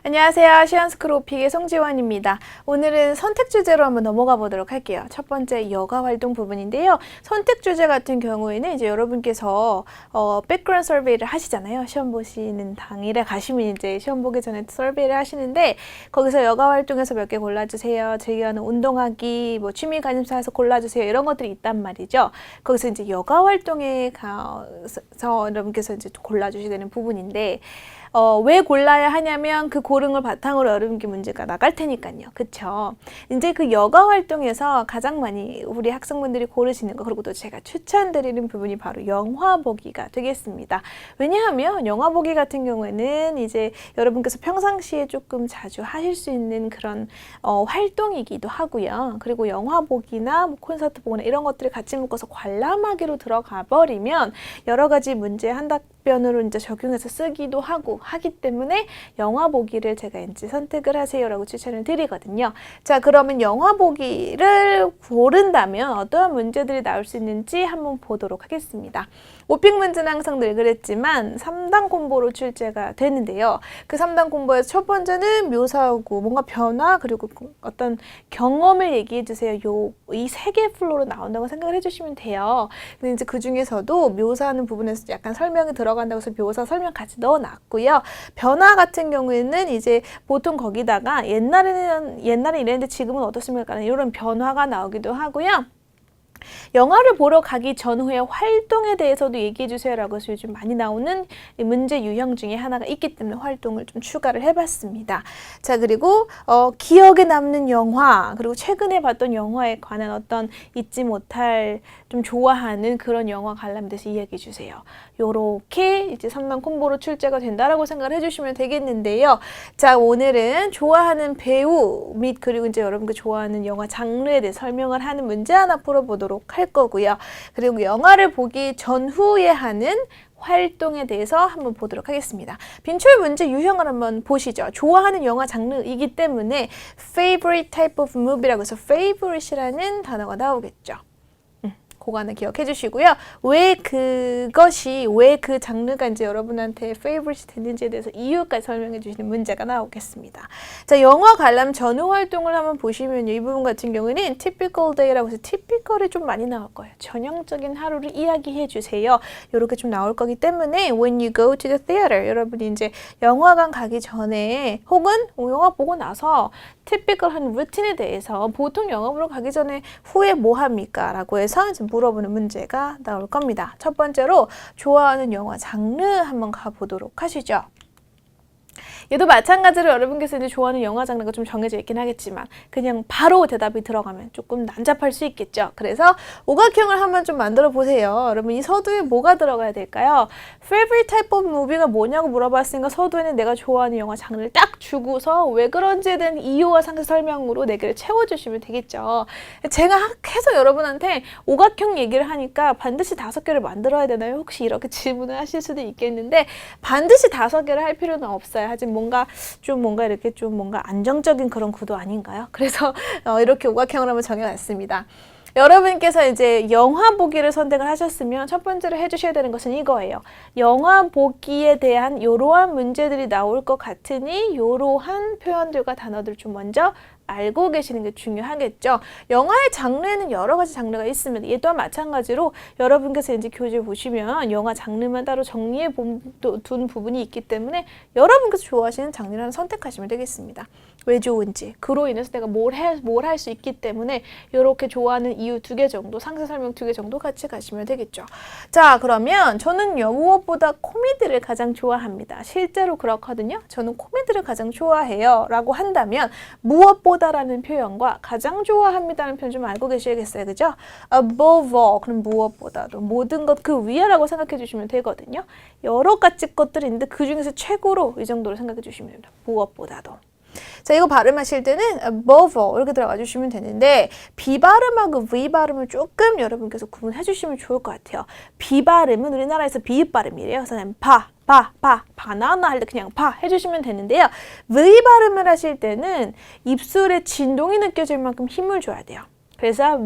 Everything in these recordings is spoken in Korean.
안녕하세요. 시안스크로픽의 송지원입니다. 오늘은 선택 주제로 한번 넘어가 보도록 할게요. 첫 번째 여가 활동 부분인데요. 선택 주제 같은 경우에는 이제 여러분께서 백그라운드 서베이를 하시잖아요. 시험 보시는 당일에 가시면 이제 시험 보기 전에 서베이를 하시는데 거기서 여가 활동에서 몇 개 골라주세요. 즐겨하는 운동하기, 뭐 취미 관심사에서 골라주세요. 이런 것들이 있단 말이죠. 거기서 이제 여가 활동에 가서 여러분께서 이제 골라주셔야 되는 부분인데 왜 골라야 하냐면 그 고른 걸 바탕으로 여러분께 문제가 나갈 테니까요. 그쵸? 이제 그 여가 활동에서 가장 많이 우리 학생분들이 고르시는 거, 그리고 또 제가 추천드리는 부분이 바로 영화 보기가 되겠습니다. 왜냐하면 영화 보기 같은 경우에는 이제 여러분께서 평상시에 조금 자주 하실 수 있는 그런 활동이기도 하고요. 그리고 영화 보기나 뭐 콘서트 보거나 이런 것들을 같이 묶어서 관람하기로 들어가 버리면 여러 가지 문제 한 답변으로 이제 적용해서 쓰기도 하기 때문에 영화 보기를 제가 이제 선택을 하세요라고 추천을 드리거든요. 자, 그러면 영화 보기를 고른다면 어떠한 문제들이 나올 수 있는지 한번 보도록 하겠습니다. 오픽 문제는 항상 늘 그랬지만 3단 콤보로 출제가 되는데요. 그 3단 콤보에서 첫 번째는 묘사하고 뭔가 변화 그리고 어떤 경험을 얘기해 주세요. 이 세 개 플로로 나온다고 생각을 해주시면 돼요. 근데 이제 그 중에서도 묘사하는 부분에서 약간 설명이 들어간다고 해서 묘사 설명 같이 넣어놨고요. 변화 같은 경우에는 이제 보통 거기다가 옛날에 이랬는데 지금은 어떻습니까? 이런 변화가 나오기도 하고요. 영화를 보러 가기 전후의 활동에 대해서도 얘기해 주세요라고 해서 요즘 많이 나오는 문제 유형 중에 하나가 있기 때문에 활동을 좀 추가를 해봤습니다. 자, 그리고 기억에 남는 영화, 그리고 최근에 봤던 영화에 관한 어떤 잊지 못할 좀 좋아하는 그런 영화 관람돼서 이야기해 주세요. 요렇게 이제 3단 콤보로 출제가 된다라고 생각을 해주시면 되겠는데요. 자, 오늘은 좋아하는 배우 및 그리고 이제 여러분들 좋아하는 영화 장르에 대해 설명을 하는 문제 하나 풀어보도록 할 거고요. 그리고 영화를 보기 전후에 하는 활동에 대해서 한번 보도록 하겠습니다. 빈출 문제 유형을 한번 보시죠. 좋아하는 영화 장르이기 때문에 favorite type of movie라고 해서 favorite이라는 단어가 나오겠죠. 그거 하나 기억해 주시고요. 왜 그 장르가 이제 여러분한테 페이버릿이 됐는지에 대해서 이유까지 설명해 주시는 문제가 나오겠습니다. 자, 영화 관람 전후 활동을 한번 보시면 이 부분 같은 경우에는 typical day라고 해서 typical이 좀 많이 나올 거예요. 전형적인 하루를 이야기해 주세요. 이렇게 좀 나올 거기 때문에 when you go to the theater, 여러분이 이제 영화관 가기 전에 혹은 영화 보고 나서 typical한 루틴에 대해서 보통 영화 보러 가기 전에 후에 뭐 합니까? 라고 해서 이제 물어보는 문제가 나올 겁니다. 첫 번째로 좋아하는 영화 장르 한번 가보도록 하시죠. 얘도 마찬가지로 여러분께서 이제 좋아하는 영화 장르가 좀 정해져 있긴 하겠지만 그냥 바로 대답이 들어가면 조금 난잡할 수 있겠죠. 그래서 오각형을 한번 좀 만들어 보세요. 여러분 이 서두에 뭐가 들어가야 될까요? Favorite type of movie가 뭐냐고 물어봤으니까 서두에는 내가 좋아하는 영화 장르를 딱 주고서 왜 그런지에 대한 이유와 상세 설명으로 4개를 채워주시면 되겠죠. 제가 해서 여러분한테 오각형 얘기를 하니까 반드시 5개를 만들어야 되나요? 혹시 이렇게 질문을 하실 수도 있겠는데 반드시 5개를 할 필요는 없어요. 하지만 뭔가 이렇게 좀 뭔가 안정적인 그런 구도 아닌가요? 그래서 이렇게 오각형을 한번 정해놨습니다. 여러분께서 이제 영화 보기를 선택을 하셨으면 첫 번째로 해주셔야 되는 것은 이거예요. 영화 보기에 대한 이러한 문제들이 나올 것 같으니 이러한 표현들과 단어들을 좀 먼저 알고 계시는 게 중요하겠죠. 영화의 장르에는 여러 가지 장르가 있습니다. 얘 또한 마찬가지로 여러분께서 이제 교재를 보시면 영화 장르만 따로 정리해 둔 부분이 있기 때문에 여러분께서 좋아하시는 장르를 하나 선택하시면 되겠습니다. 왜 좋은지, 그로 인해서 내가 뭘 할 수 있기 때문에 이렇게 좋아하는 이유 2개 정도, 상세 설명 2개 정도 같이 가시면 되겠죠. 자, 그러면 저는요, 무엇보다 코미디를 가장 좋아합니다. 실제로 그렇거든요. 저는 코미디를 가장 좋아해요. 라고 한다면 무엇보다라는 표현과 가장 좋아합니다라는 표현 좀 알고 계셔야겠어요. 그죠? above all, 그럼 무엇보다도, 모든 것 그 위에라고 생각해 주시면 되거든요. 여러 가지 것들이 있는데 그 중에서 최고로 이 정도로 생각해 주시면 됩니다. 무엇보다도. 자, 이거 발음하실 때는 above all 이렇게 들어가 주시면 되는데 B 발음하고 V 발음을 조금 여러분께서 구분해 주시면 좋을 것 같아요. B 발음은 우리나라에서 비읍 발음이래요. 그래서 그냥 바나나 할 때 그냥 바 해주시면 되는데요. V 발음을 하실 때는 입술에 진동이 느껴질 만큼 힘을 줘야 돼요. 그래서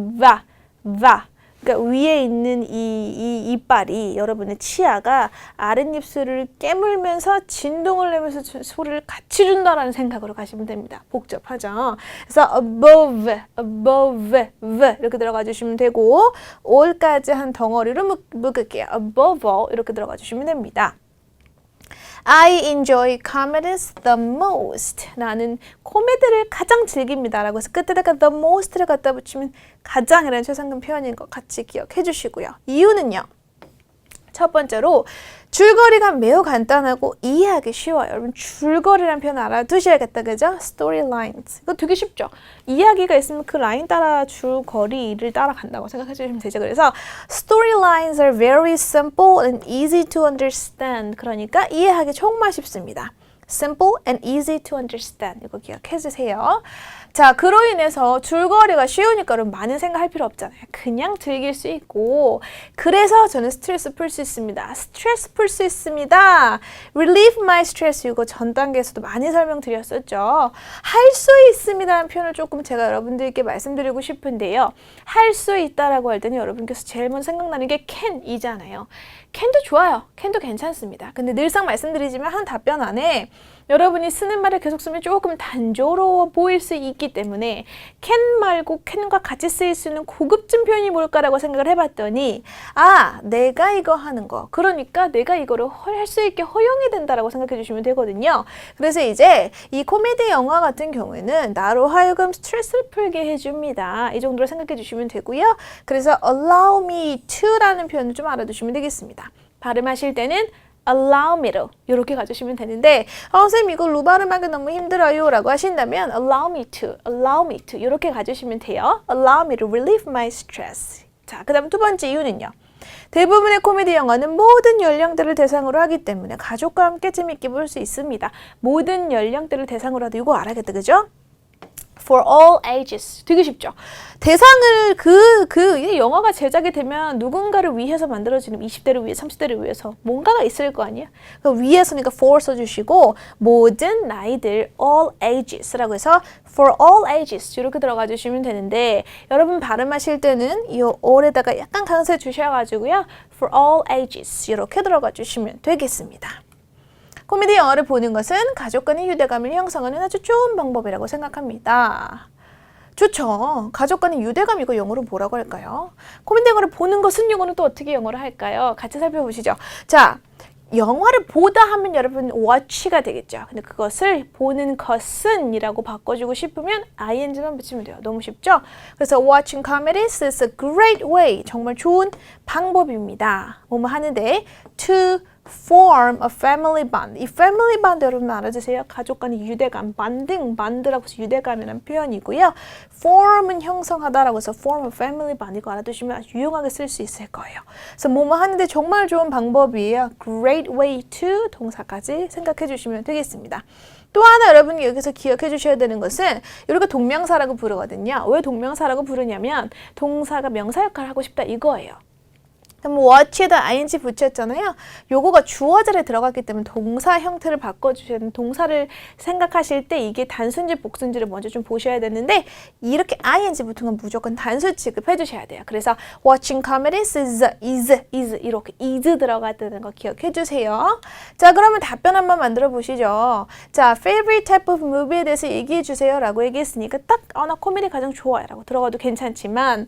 그러니까 위에 있는 이 이빨이 여러분의 치아가 아랫입술을 깨물면서 진동을 내면서 소리를 같이 준다라는 생각으로 가시면 됩니다. 복잡하죠? 그래서 above, above, v 이렇게 들어가 주시면 되고 all까지 한 덩어리로 묶을게요. above all 이렇게 들어가 주시면 됩니다. I enjoy comedies the most. 나는 코미디를 가장 즐깁니다. 라고 해서 끝에다가 the most를 갖다 붙이면 가장이라는 최상급 표현인 거 같이 기억해 주시고요. 이유는요. 첫 번째로 줄거리가 매우 간단하고 이해하기 쉬워요. 여러분 줄거리라는 표현 알아두셔야겠다. 그죠? Storylines. 이거 되게 쉽죠? 이야기가 있으면 그 라인 따라 줄거리를 따라간다고 생각해 주시면 되죠. 그래서 Storylines are very simple and easy to understand. 그러니까 이해하기 정말 쉽습니다. Simple and easy to understand. 이거 기억해 주세요. 자, 그로 인해서 줄거리가 쉬우니까 많은 생각할 필요 없잖아요. 그냥 즐길 수 있고 그래서 저는 스트레스 풀 수 있습니다. 스트레스 풀 수 있습니다. Relieve my stress. 이거 전 단계에서도 많이 설명드렸었죠. 할 수 있습니다라는 표현을 조금 제가 여러분들께 말씀드리고 싶은데요. 할 수 있다라고 할 때는 여러분께서 제일 먼저 생각나는 게 can이잖아요. can도 좋아요. can도 괜찮습니다. 근데 늘상 말씀드리지만 한 답변 안에 여러분이 쓰는 말을 계속 쓰면 조금 단조로워 보일 수 있기 때문에 can 말고 can과 같이 쓰일 수 있는 고급진 표현이 뭘까라고 생각을 해봤더니 아, 내가 이거 하는 거. 그러니까 내가 이거를 할 수 있게 허용이 된다라고 생각해 주시면 되거든요. 그래서 이제 이 코미디 영화 같은 경우에는 나로 하여금 스트레스를 풀게 해줍니다. 이 정도로 생각해 주시면 되고요. 그래서 allow me to라는 표현을 좀 알아두시면 되겠습니다. 발음하실 때는 allow me to 이렇게 가주시면 되는데 선생님 이거 루 발음하기 너무 힘들어요 라고 하신다면 allow me to 이렇게 가주시면 돼요. allow me to relieve my stress. 자, 그 다음 두 번째 이유는요. 대부분의 코미디 영화는 모든 연령대를 대상으로 하기 때문에 가족과 함께 재밌게 볼 수 있습니다. 모든 연령대를 대상으로 하도 이거 알아야겠다. 그죠? For all ages. 되게 쉽죠? 대상을 이 영화가 제작이 되면 누군가를 위해서 만들어지는 20대를 위해 30대를 위해서 뭔가가 있을 거 아니에요? 그 위에서니까 for 써주시고 모든 나이들 all ages라고 해서 for all ages 이렇게 들어가 주시면 되는데 여러분 발음하실 때는 이 all에다가 약간 강세 주셔가지고요. for all ages 이렇게 들어가 주시면 되겠습니다. 코미디 영화를 보는 것은 가족 간의 유대감을 형성하는 아주 좋은 방법이라고 생각합니다. 좋죠. 가족 간의 유대감 이거 영어로 뭐라고 할까요? 코미디 영화를 보는 것은 이거는 또 어떻게 영어로 할까요? 같이 살펴보시죠. 자, 영화를 보다 하면 여러분 watch가 되겠죠. 근데 그것을 보는 것은 이라고 바꿔주고 싶으면 ing만 붙이면 돼요. 너무 쉽죠? 그래서 watching comedies is a great way. 정말 좋은 방법입니다. 뭐뭐 하는데 to form a family bond. 이 family bond 여러분 알아주세요. 가족 간의 유대감, 만드라고 해서 유대감이라는 표현이고요. form은 형성하다라고 해서 form a family bond 이거 알아두시면 아주 유용하게 쓸 수 있을 거예요. 그래서 뭐뭐 하는데 정말 좋은 방법이에요. great way to 동사까지 생각해 주시면 되겠습니다. 또 하나 여러분이 여기서 기억해 주셔야 되는 것은 이렇게 동명사라고 부르거든요. 왜 동명사라고 부르냐면 동사가 명사 역할을 하고 싶다 이거예요. 그럼 watch에다 ing 붙였잖아요. 요거가 주어절에 들어갔기 때문에 동사 형태를 바꿔주셔야 되는 동사를 생각하실 때 이게 단수인지 복수인지를 먼저 좀 보셔야 되는데 이렇게 ing 붙은 건 무조건 단수 취급해 주셔야 돼요. 그래서 watching comedies is 이렇게 is 들어갔다는 거 기억해 주세요. 자, 그러면 답변 한번 만들어 보시죠. 자, favorite type of movie에 대해서 얘기해 주세요 라고 얘기했으니까 딱 나 코미디 가장 좋아요 라고 들어가도 괜찮지만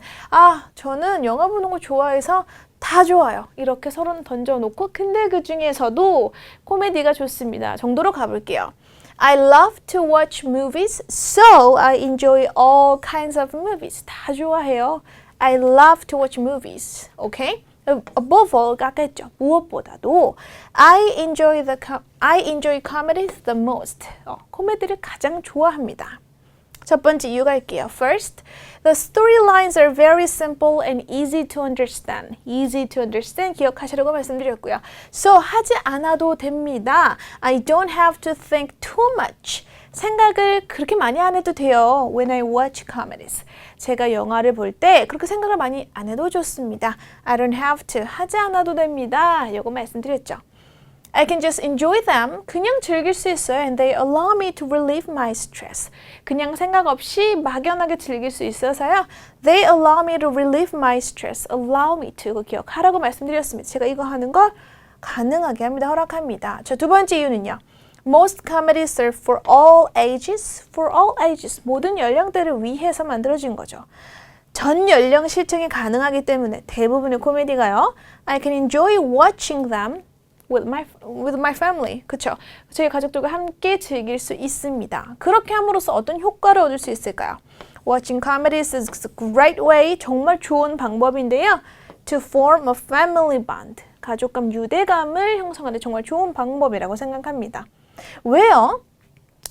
저는 영화 보는 거 좋아해서 다 좋아요. 이렇게 서로 던져놓고 근데 그 중에서도 코미디가 좋습니다. 정도로 가볼게요. I love to watch movies, so I enjoy all kinds of movies. 다 좋아해요. I love to watch movies. Okay? Above all, 아까 했죠. 무엇보다도 I enjoy comedies the most. 코미디를 가장 좋아합니다. 첫 번째 이유 갈게요. First, the storylines are very simple and easy to understand. Easy to understand 기억하시라고 말씀드렸고요. So 하지 않아도 됩니다. I don't have to think too much. 생각을 그렇게 많이 안 해도 돼요. When I watch comedies. 제가 영화를 볼 때 그렇게 생각을 많이 안 해도 좋습니다. I don't have to. 하지 않아도 됩니다. 이거 말씀드렸죠. I can just enjoy them. 그냥 즐길 수 있어요. And they allow me to relieve my stress. 그냥 생각 없이 막연하게 즐길 수 있어서요. They allow me to relieve my stress. Allow me to. 그거 기억하라고 말씀드렸습니다. 제가 이거 하는 걸 가능하게 합니다. 허락합니다. 자, 두 번째 이유는요. Most comedies are for all ages. For all ages. 모든 연령대를 위해서 만들어진 거죠. 전 연령 시청이 가능하기 때문에 대부분의 코미디가요. I can enjoy watching them with my family. 그쵸? 저희 가족들과 함께 즐길 수 있습니다. 그렇게 함으로써 어떤 효과를 얻을 수 있을까요? Watching comedies is a great way. 정말 좋은 방법인데요. To form a family bond. 가족간 유대감을 형성하는 정말 좋은 방법이라고 생각합니다. 왜요?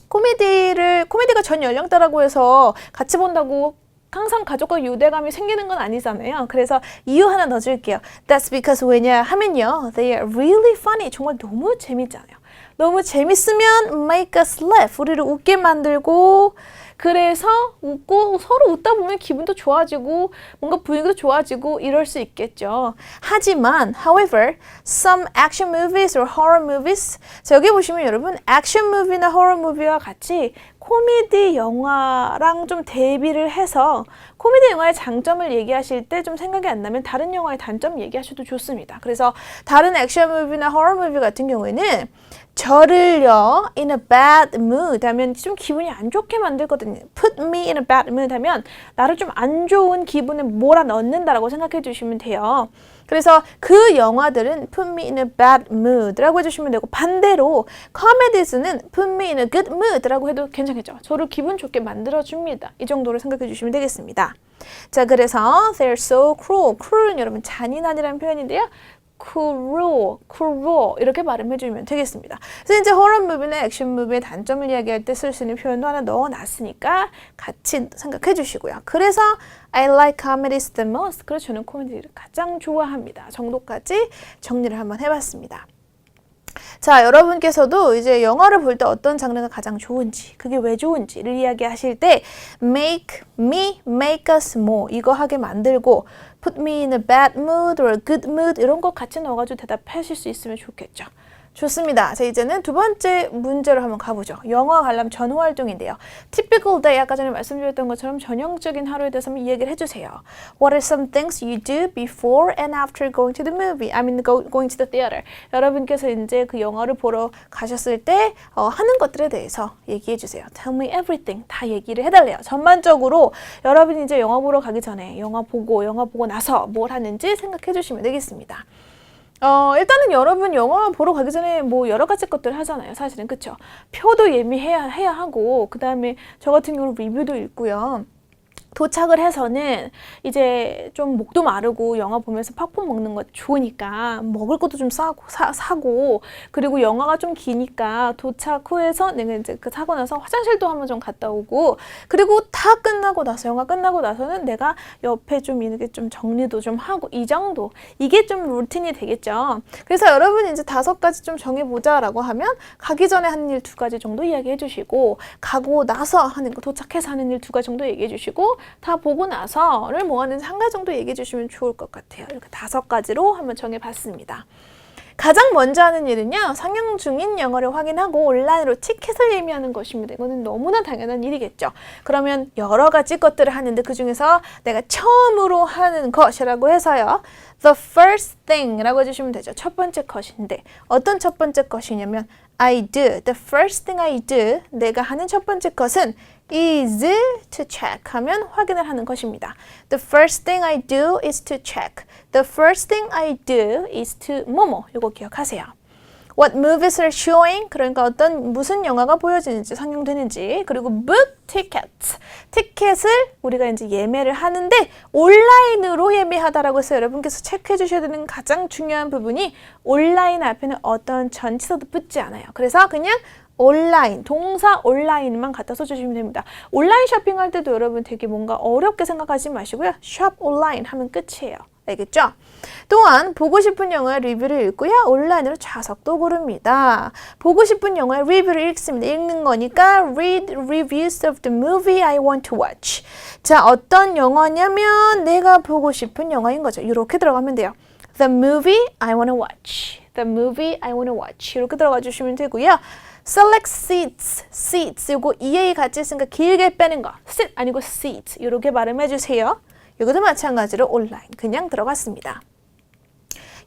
코미디가 전 연령대라고 해서 같이 본다고 항상 가족과 유대감이 생기는 건 아니잖아요. 그래서 이유 하나 넣어줄게요. That's because 왜냐하면요. They are really funny. 정말 너무 재밌잖아요. 너무 재밌으면 make us laugh. 우리를 웃게 만들고 그래서 웃고 서로 웃다 보면 기분도 좋아지고 뭔가 분위기도 좋아지고 이럴 수 있겠죠. 하지만 however, some action movies or horror movies 자, 여기 보시면 여러분 액션 무비나 호러 무비와 같이 코미디 영화랑 좀 대비를 해서 코미디 영화의 장점을 얘기하실 때 좀 생각이 안 나면 다른 영화의 단점 얘기하셔도 좋습니다. 그래서 다른 액션 무비나 호러 무비 같은 경우에는 저를요 in a bad mood 하면 좀 기분이 안 좋게 만들거든요. Put me in a bad mood 하면 나를 좀 안 좋은 기분에 몰아넣는다라고 생각해 주시면 돼요. 그래서 그 영화들은 Put me in a bad mood 라고 해주시면 되고 반대로 comedies는 Put me in a good mood 라고 해도 괜찮겠죠. 저를 기분 좋게 만들어줍니다. 이 정도로 생각해 주시면 되겠습니다. 자, 그래서 they're so cruel. cruel은 여러분 잔인한이라는 표현인데요. cruel 이렇게 발음해 주면 되겠습니다. 그래서 이제 호러 무비나 액션 무비의 단점을 이야기할 때 쓸 수 있는 표현도 하나 넣어놨으니까 같이 생각해 주시고요. 그래서 I like comedies the most. 그래서 저는 코미디를 가장 좋아합니다. 정도까지 정리를 한번 해봤습니다. 자, 여러분께서도 이제 영화를 볼 때 어떤 장르가 가장 좋은지, 그게 왜 좋은지를 이야기하실 때 make me, make us more 이거 하게 만들고 put me in a bad mood or a good mood 이런 거 같이 넣어가지고 대답하실 수 있으면 좋겠죠. 좋습니다. 자, 이제는 두 번째 문제로 한번 가보죠. 영어 관람 전후 활동인데요. Typical day, 아까 전에 말씀드렸던 것처럼 전형적인 하루에 대해서 한번 이야기를 해주세요. What are some things you do before and after going to the movie? I mean, going to the theater. 여러분께서 이제 그 영화를 보러 가셨을 때 하는 것들에 대해서 얘기해 주세요. Tell me everything. 다 얘기를 해달래요. 전반적으로 여러분이 이제 영화 보러 가기 전에 영화 보고 나서 뭘 하는지 생각해 주시면 되겠습니다. 일단은 여러분 영화 보러 가기 전에 뭐 여러 가지 것들 하잖아요. 사실은 그쵸? 표도 예매해야 하고 그 다음에 저 같은 경우는 리뷰도 읽고요. 도착을 해서는 이제 좀 목도 마르고 영화 보면서 팝콘 먹는 거 좋으니까 먹을 것도 좀 사고 그리고 영화가 좀 기니까 도착 후에서 내가 이제 그 사고 나서 화장실도 한번 좀 갔다 오고 그리고 다 끝나고 나서 영화 끝나고 나서는 내가 옆에 좀 이렇게 좀 정리도 좀 하고 이 정도 이게 좀 루틴이 되겠죠. 그래서 여러분이 이제 5가지 좀 정해보자라고 하면 가기 전에 하는 일 2가지 정도 이야기해 주시고 가고 나서 하는 거 도착해서 하는 일 2가지 정도 얘기해 주시고 다 보고 나서를 뭐 하는지 1가지 정도 얘기해 주시면 좋을 것 같아요. 이렇게 5가지로 한번 정해봤습니다. 가장 먼저 하는 일은요. 상영 중인 영화를 확인하고 온라인으로 티켓을 예매하는 것입니다. 이거는 너무나 당연한 일이겠죠. 그러면 여러 가지 것들을 하는데 그 중에서 내가 처음으로 하는 것이라고 해서요. The first thing 라고 해주시면 되죠. 첫 번째 것인데 어떤 첫 번째 것이냐면 I do. The first thing I do. 내가 하는 첫 번째 것은 is to check 하면 확인을 하는 것입니다. The first thing I do is to check. The first thing I do is to 뭐뭐. 이거 기억하세요. What movies are showing? 그러니까 무슨 영화가 보여지는지 상영되는지 그리고 book tickets. 티켓을 우리가 이제 예매를 하는데 온라인으로 예매하다라고 해서 여러분께서 체크해 주셔야 되는 가장 중요한 부분이 온라인 앞에는 어떤 전치사도 붙지 않아요. 그래서 그냥 온라인, 동사 온라인만 갖다 써주시면 됩니다. 온라인 쇼핑할 때도 여러분 되게 뭔가 어렵게 생각하지 마시고요. shop 온라인 하면 끝이에요. 알겠죠? 또한 보고 싶은 영화의 리뷰를 읽고요. 온라인으로 좌석도 고릅니다. 보고 싶은 영화의 리뷰를 읽습니다. 읽는 거니까 read reviews of the movie I want to watch. 자, 어떤 영화냐면 내가 보고 싶은 영화인 거죠. 이렇게 들어가면 돼요. The movie I want to watch. the movie I wanna watch. 이렇게 들어가 주시면 되고요. select seats. 요거 EA 같이 있으니까 길게 빼는 거. sit 아니고 seat. 이렇게 발음해 주세요. 이것도 마찬가지로 온라인 그냥 들어갔습니다.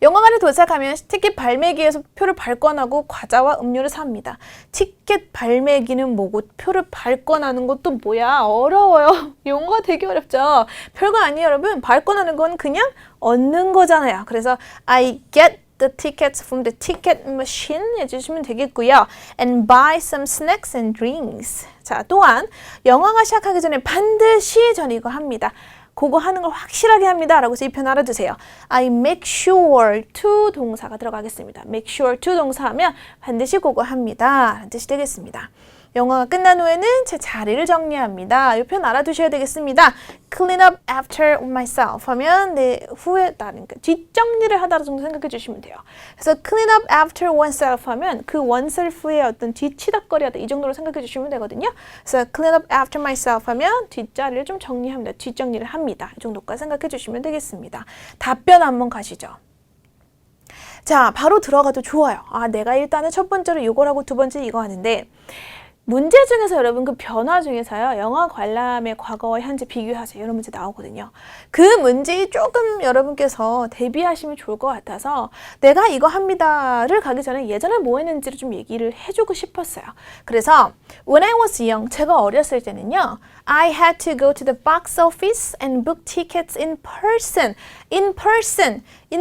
영화관에 도착하면 티켓 발매기에서 표를 발권하고 과자와 음료를 삽니다. 티켓 발매기는 뭐고 표를 발권하는 것도 뭐야? 어려워요. 용어가 되게 어렵죠. 별거 아니에요, 여러분. 발권하는 건 그냥 얻는 거잖아요. 그래서 I get the tickets from the ticket machine 해주시면 되겠고요. And buy some snacks and drinks. 자, 또한 영화가 시작하기 전에 반드시 저는 이거 합니다. 그거 하는 걸 확실하게 합니다. 라고 해서 이 편 알아두세요. I make sure to 동사가 들어가겠습니다. make sure to 동사하면 반드시 그거 합니다. 라는 뜻이 되겠습니다. 영화가 끝난 후에는 제 자리를 정리합니다. 이 편 알아두셔야 되겠습니다. clean up after myself 하면 내 후에 따른 뒷정리를 하다 정도 생각해 주시면 돼요. 그래서 clean up after oneself 하면 그 oneself의 어떤 뒤치닥거리하다 이 정도로 생각해 주시면 되거든요. 그래서 clean up after myself 하면 뒷자리를 좀 정리합니다. 뒷정리를 합니다. 이 정도까지 생각해 주시면 되겠습니다. 답변 한번 가시죠. 자, 바로 들어가도 좋아요. 아, 내가 일단은 첫 번째로 이걸 하고 두 번째 이거 하는데 문제 중에서 여러분 그 변화 중에서요. 영화 관람의 과거와 현재 비교하세요. 이런 문제 나오거든요. 그 문제 조금 여러분께서 대비하시면 좋을 것 같아서 내가 이거 합니다를 가기 전에 예전에 뭐 했는지를 좀 얘기를 해주고 싶었어요. 그래서 when I was young, 제가 어렸을 때는요. I had to go to the box office and book tickets in person. In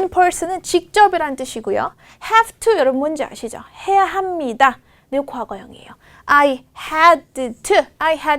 person은 직접이란 뜻이고요. have to 여러분 뭔지 아시죠? 해야 합니다. 네, 과거형이에요. I had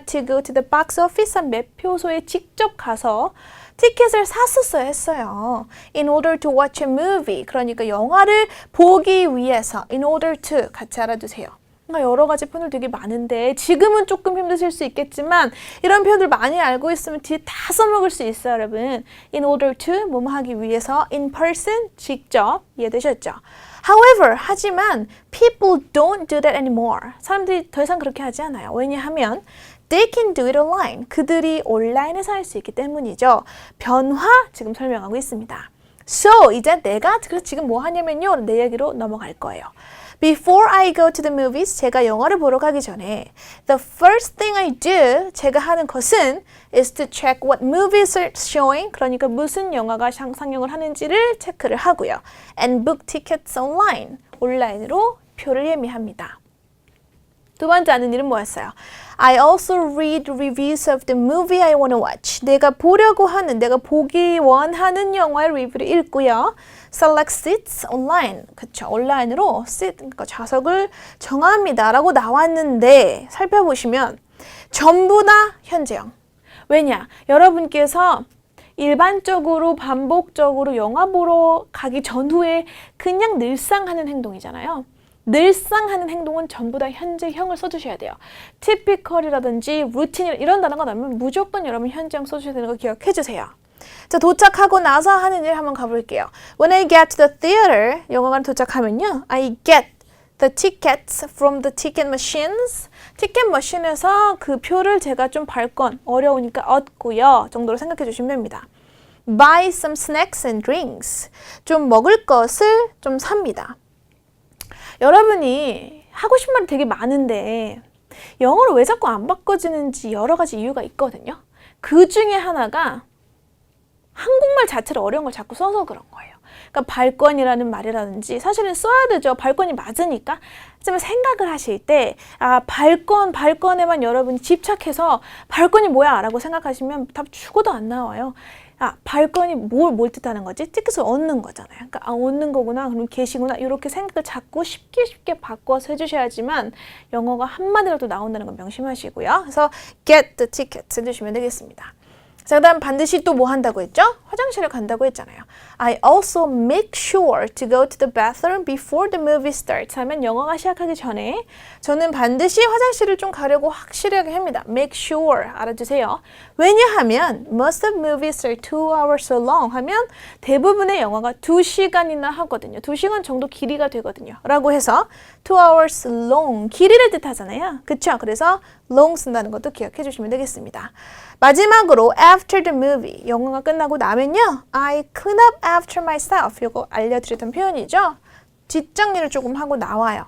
to go to the box office 한 매표소에 직접 가서 티켓을 샀었어야 했어요. In order to watch a movie. 그러니까 영화를 보기 위해서. In order to 같이 알아두세요. 그러니까 여러 가지 표현들 되게 많은데 지금은 조금 힘드실 수 있겠지만 이런 표현들 많이 알고 있으면 뒤에 다 써먹을 수 있어요, 여러분. In order to 뭐뭐 하기 위해서. In person 직접. 이해되셨죠? However, 하지만 people don't do that anymore. 사람들이 더 이상 그렇게 하지 않아요. 왜냐하면 they can do it online. 그들이 온라인에서 할 수 있기 때문이죠. 변화 지금 설명하고 있습니다. So, 이제 내가 지금 뭐 하냐면요. 내 얘기로 넘어갈 거예요. Before I go to the movies, 제가 영화를 보러 가기 전에 the first thing I do, 제가 하는 것은 is to check what movies are showing, 그러니까 무슨 영화가 상영을 하는지를 체크를 하고요. And book tickets online, 온라인으로 표를 예매합니다. 두 번째 하는 일은 뭐였어요? I also read reviews of the movie I want to watch. 내가 보려고 하는, 내가 보기 원하는 영화의 리뷰를 읽고요. Select seats online. 그쵸. 온라인으로 seat, 그러니까 좌석을 정합니다. 라고 나왔는데 살펴보시면 전부 다 현재형. 왜냐? 여러분께서 일반적으로 반복적으로 영화 보러 가기 전후에 그냥 늘상 하는 행동이잖아요. 늘상 하는 행동은 전부 다 현재형을 써주셔야 돼요. typical이라든지 routine 이런 단어가 나오면 무조건 여러분 현재형 써주셔야 되는 거 기억해 주세요. 자, 도착하고 나서 하는 일 한번 가볼게요. When I get to the theater, 영화관 도착하면요. I get the tickets from the ticket machines. 티켓 머신에서 그 표를 제가 좀 발권, 어려우니까 얻고요. 정도로 생각해 주시면 됩니다. Buy some snacks and drinks. 좀 먹을 것을 좀 삽니다. 여러분이 하고 싶은 말이 되게 많은데 영어로 왜 자꾸 안 바꿔지는지 여러 가지 이유가 있거든요. 그 중에 하나가 한국말 자체를 어려운 걸 자꾸 써서 그런 거예요. 그러니까 발권이라는 말이라든지 사실은 써야 되죠. 발권이 맞으니까. 하지만 생각을 하실 때 발권에만 여러분이 집착해서 발권이 뭐야? 라고 생각하시면 답 죽어도 안 나와요. 발권이 뭘 뜻하는 거지? 티켓을 얻는 거잖아요. 그러니까 얻는 거구나, 그럼 계시구나 이렇게 생각을 자꾸 쉽게 바꿔서 해주셔야지만 영어가 한마디라도 나온다는 건 명심하시고요. 그래서 get the tickets 해주시면 되겠습니다. 자, 그다음 반드시 또 뭐 한다고 했죠? 화장실을 간다고 했잖아요. I also make sure to go to the bathroom before the movie starts 하면 영화가 시작하기 전에 저는 반드시 화장실을 좀 가려고 확실하게 합니다. Make sure 알아주세요. 왜냐하면 most of movies are 2 hours long 하면 대부분의 영화가 2시간이나 하거든요. 2시간 정도 길이가 되거든요. 라고 해서 2 hours long 길이를 뜻하잖아요. 그쵸? 그래서 long 쓴다는 것도 기억해 주시면 되겠습니다. 마지막으로 after the movie 영화가 끝나고 나면요 I clean up after myself 이거 알려드렸던 표현이죠. 뒷정리를 조금 하고 나와요.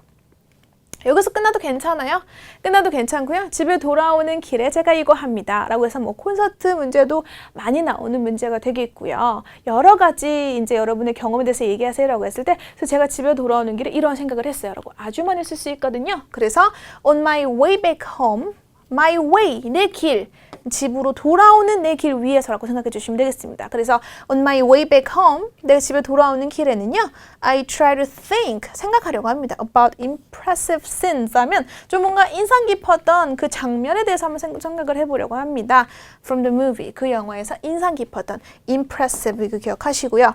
여기서 끝나도 괜찮아요. 끝나도 괜찮고요. 집에 돌아오는 길에 제가 이거 합니다. 라고 해서 뭐 콘서트 문제도 많이 나오는 문제가 되겠고요. 여러 가지 이제 여러분의 경험에 대해서 얘기하세요 라고 했을 때 그래서 제가 집에 돌아오는 길에 이런 생각을 했어요. 라고 아주 많이 쓸 수 있거든요. 그래서 on my way back home, my way, 내 길, 집으로 돌아오는 내 길 위에서라고 생각해 주시면 되겠습니다. 그래서 on my way back home, 내가 집에 돌아오는 길에는요, I try to think, 생각하려고 합니다. about impressive scenes 하면 좀 뭔가 인상 깊었던 그 장면에 대해서 한번 생각을 해보려고 합니다. From the movie, 그 영화에서 인상 깊었던 impressive 이거 기억하시고요.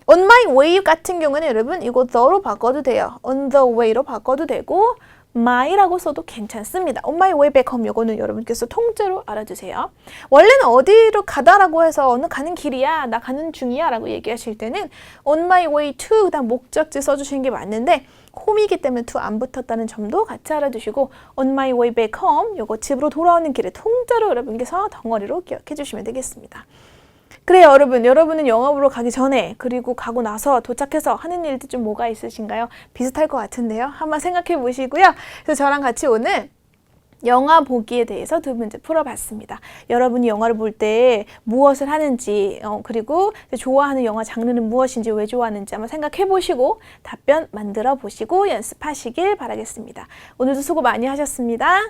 on my way 같은 경우는 여러분 이거 the로 바꿔도 돼요. on the way로 바꿔도 되고 my라고 써도 괜찮습니다. on my way back home 이거는 여러분께서 통째로 알아두세요. 원래는 어디로 가다라고 해서 어느 가는 길이야, 나 가는 중이야 라고 얘기하실 때는 on my way to 그다음 목적지 써주시는 게 맞는데 home이기 때문에 to 안 붙었다는 점도 같이 알아두시고 on my way back home 이거 집으로 돌아오는 길에 통째로 여러분께서 덩어리로 기억해 주시면 되겠습니다. 그래요, 여러분은 영화 보러 가기 전에 그리고 가고 나서 도착해서 하는 일들 좀 뭐가 있으신가요? 비슷할 것 같은데요. 한번 생각해 보시고요. 그래서 저랑 같이 오늘 영화 보기에 대해서 두 문제 풀어봤습니다. 여러분이 영화를 볼 때 무엇을 하는지 그리고 좋아하는 영화 장르는 무엇인지 왜 좋아하는지 한번 생각해 보시고 답변 만들어 보시고 연습하시길 바라겠습니다. 오늘도 수고 많이 하셨습니다.